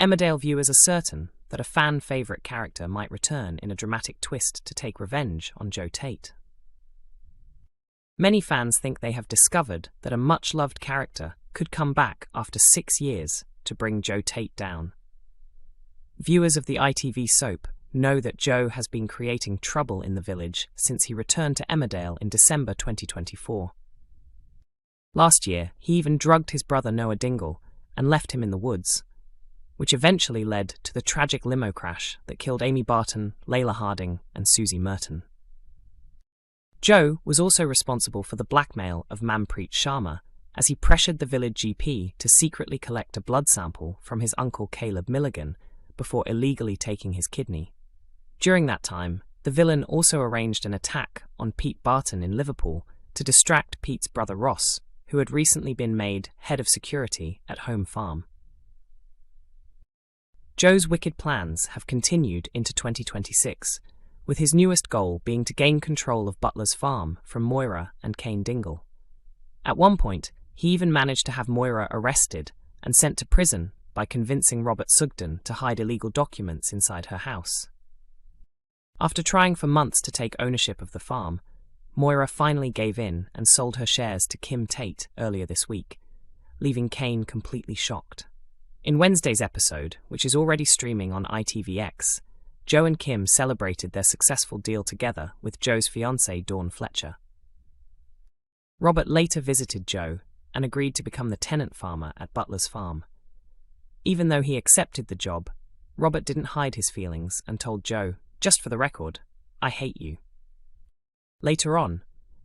Emmerdale viewers are certain that a fan-favourite character might return in a dramatic twist to take revenge on Joe Tate. Many fans think they have discovered that a much-loved character could come back after 6 years to bring Joe Tate down. Viewers of the ITV soap know that Joe has been creating trouble in the village since he returned to Emmerdale in December 2024. Last year, he even drugged his brother Noah Dingle and left him in the woods, which eventually led to the tragic limo crash that killed Amy Barton, Layla Harding, and Susie Merton. Joe was also responsible for the blackmail of Manpreet Sharma, as he pressured the village GP to secretly collect a blood sample from his uncle Caleb Milligan before illegally taking his kidney. During that time, the villain also arranged an attack on Pete Barton in Liverpool to distract Pete's brother Ross, who had recently been made head of security at Home Farm. Joe's wicked plans have continued into 2026, with his newest goal being to gain control of Butler's farm from Moira and Kane Dingle. At one point, he even managed to have Moira arrested and sent to prison by convincing Robert Sugden to hide illegal documents inside her house. After trying for months to take ownership of the farm, Moira finally gave in and sold her shares to Kim Tate earlier this week, leaving Kane completely shocked. In Wednesday's episode, which is already streaming on ITVX, Joe and Kim celebrated their successful deal together with Joe's fiancée Dawn Fletcher. Robert later visited Joe and agreed to become the tenant farmer at Butler's farm. Even though he accepted the job, Robert didn't hide his feelings and told Joe, "Just for the record, I hate you." Later on,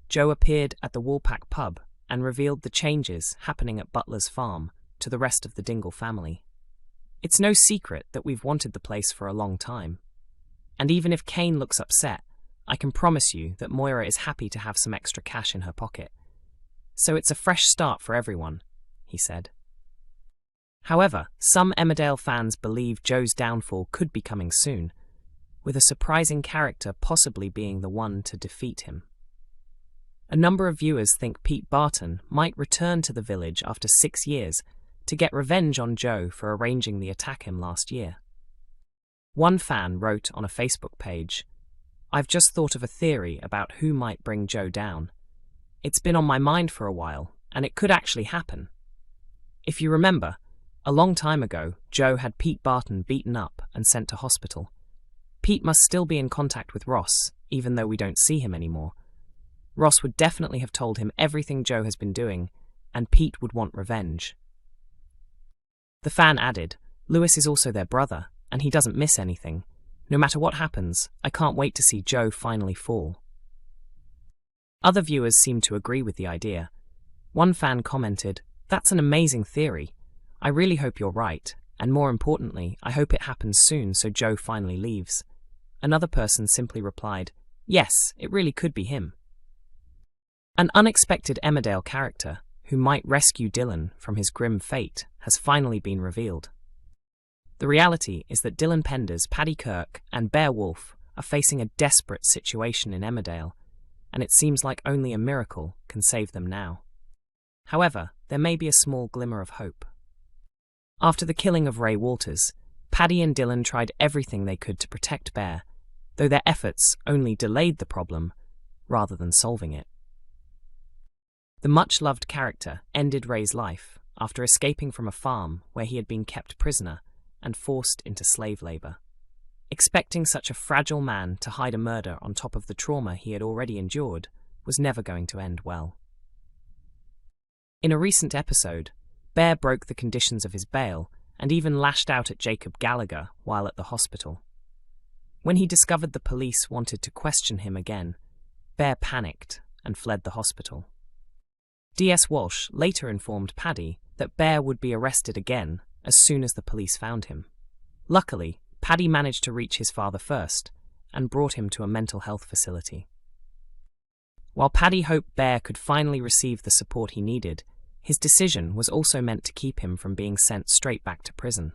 Joe appeared at the Woolpack pub and revealed the changes happening at Butler's farm to the rest of the Dingle family. "It's no secret that we've wanted the place for a long time. And even if Kane looks upset, I can promise you that Moira is happy to have some extra cash in her pocket. So it's a fresh start for everyone," he said. However, some Emmerdale fans believe Joe's downfall could be coming soon, with a surprising character possibly being the one to defeat him. A number of viewers think Pete Barton might return to the village after 6 years to get revenge on Joe for arranging the attack him last year. One fan wrote on a Facebook page, "I've just thought of a theory about who might bring Joe down. It's been on my mind for a while, and it could actually happen. If you remember, a long time ago, Joe had Pete Barton beaten up and sent to hospital. Pete must still be in contact with Ross, even though we don't see him anymore. Ross would definitely have told him everything Joe has been doing, and Pete would want revenge." The fan added, "Lewis is also their brother, and he doesn't miss anything. No matter what happens, I can't wait to see Joe finally fall." Other viewers seemed to agree with the idea. One fan commented, "That's an amazing theory. I really hope you're right, and more importantly, I hope it happens soon so Joe finally leaves." Another person simply replied, "Yes, it really could be him." An unexpected Emmerdale character, who might rescue Dylan from his grim fate, has finally been revealed. The reality is that Dylan Penders, Paddy Kirk, and Bear Wolf are facing a desperate situation in Emmerdale, and it seems like only a miracle can save them now. However, there may be a small glimmer of hope. After the killing of Ray Walters, Paddy and Dylan tried everything they could to protect Bear, though their efforts only delayed the problem rather than solving it. The much-loved character ended Ray's life after escaping from a farm where he had been kept prisoner and forced into slave labour. Expecting such a fragile man to hide a murder on top of the trauma he had already endured was never going to end well. In a recent episode, Bear broke the conditions of his bail and even lashed out at Jacob Gallagher while at the hospital. When he discovered the police wanted to question him again, Bear panicked and fled the hospital. D.S. Walsh later informed Paddy that Bear would be arrested again as soon as the police found him. Luckily, Paddy managed to reach his father first and brought him to a mental health facility. While Paddy hoped Bear could finally receive the support he needed, his decision was also meant to keep him from being sent straight back to prison.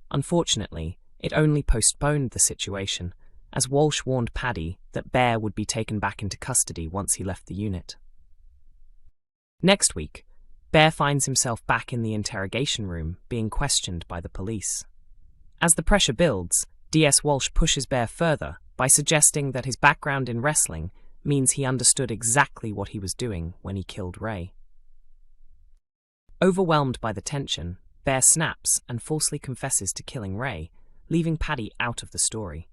Unfortunately, it only postponed the situation, as Walsh warned Paddy that Bear would be taken back into custody once he left the unit. Next week, Bear finds himself back in the interrogation room, being questioned by the police. As the pressure builds, D.S. Walsh pushes Bear further by suggesting that his background in wrestling means he understood exactly what he was doing when he killed Ray. Overwhelmed by the tension, Bear snaps and falsely confesses to killing Ray, leaving Paddy out of the story.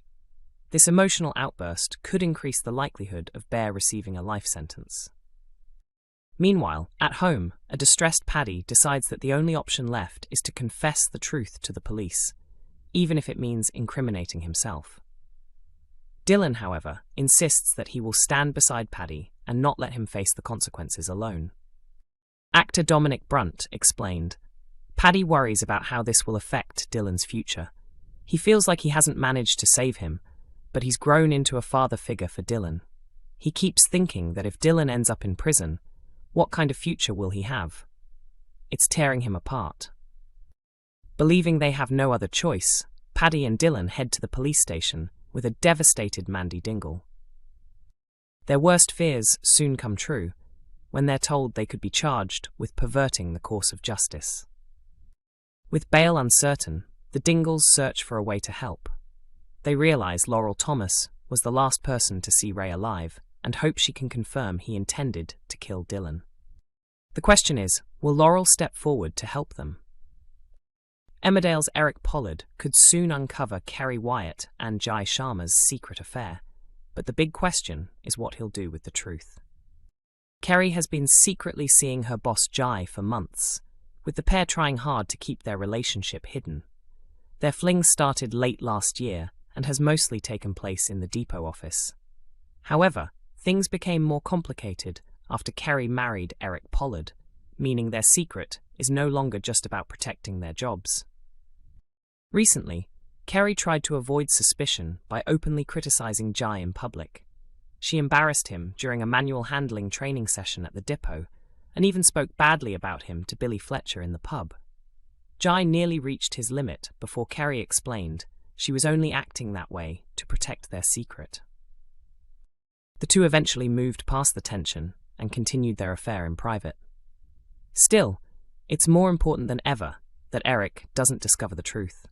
This emotional outburst could increase the likelihood of Bear receiving a life sentence. Meanwhile, at home, a distressed Paddy decides that the only option left is to confess the truth to the police, even if it means incriminating himself. Dylan, however, insists that he will stand beside Paddy and not let him face the consequences alone. Actor Dominic Brunt explained, "Paddy worries about how this will affect Dylan's future. He feels like he hasn't managed to save him, but he's grown into a father figure for Dylan. He keeps thinking that if Dylan ends up in prison, what kind of future will he have? It's tearing him apart." Believing they have no other choice, Paddy and Dylan head to the police station with a devastated Mandy Dingle. Their worst fears soon come true when they're told they could be charged with perverting the course of justice. With bail uncertain, the Dingles search for a way to help. They realize Laurel Thomas was the last person to see Ray alive and hope she can confirm he intended to kill Dylan. The question is, will Laurel step forward to help them? Emmerdale's Eric Pollard could soon uncover Kerry Wyatt and Jai Sharma's secret affair, but the big question is what he'll do with the truth. Kerry has been secretly seeing her boss Jai for months, with the pair trying hard to keep their relationship hidden. Their fling started late last year and has mostly taken place in the depot office. However, things became more complicated after Kerry married Eric Pollard, meaning their secret is no longer just about protecting their jobs. Recently, Kerry tried to avoid suspicion by openly criticizing Jai in public. She embarrassed him during a manual handling training session at the depot, and even spoke badly about him to Billy Fletcher in the pub. Jai nearly reached his limit before Kerry explained she was only acting that way to protect their secret. The two eventually moved past the tension and continued their affair in private. Still, it's more important than ever that Eric doesn't discover the truth.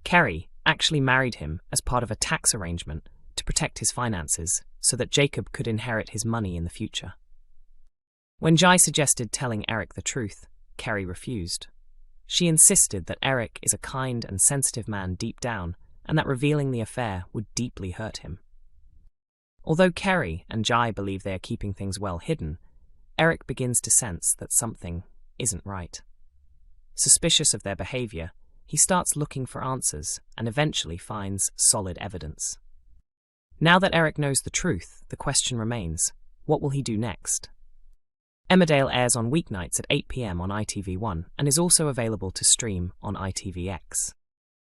Kerry actually married him as part of a tax arrangement to protect his finances so that Jacob could inherit his money in the future. When Jai suggested telling Eric the truth, Kerry refused. She insisted that Eric is a kind and sensitive man deep down and that revealing the affair would deeply hurt him. Although Kerry and Jai believe they are keeping things well hidden, Eric begins to sense that something isn't right. Suspicious of their behavior, he starts looking for answers and eventually finds solid evidence. Now that Eric knows the truth, the question remains, what will he do next? Emmerdale airs on weeknights at 8 p.m. on ITV1 and is also available to stream on ITVX.